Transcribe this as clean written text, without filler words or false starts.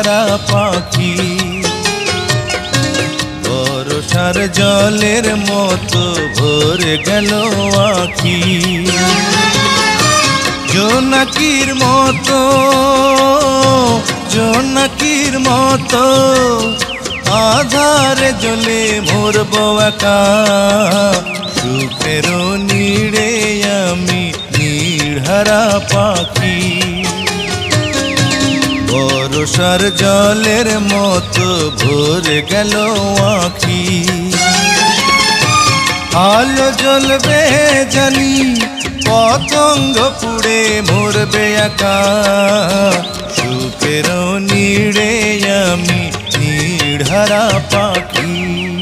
নীড়হারা পাখি। বর্ষার জলের মতো ভরে গেল আখি। জোনাকির মতো, জোনাকির মতো আধারে জ্বলে মরব একা। সুখের নীড়ে আমি নীড়হারা পাখি। বর্ষার জলের মতো ভরে গেল আখি। আলো জ্বলবে জানি, পতঙ্গ পুড়ে মরবে একা। সুখের নীড়ে আমি নীড়হারা পাখি।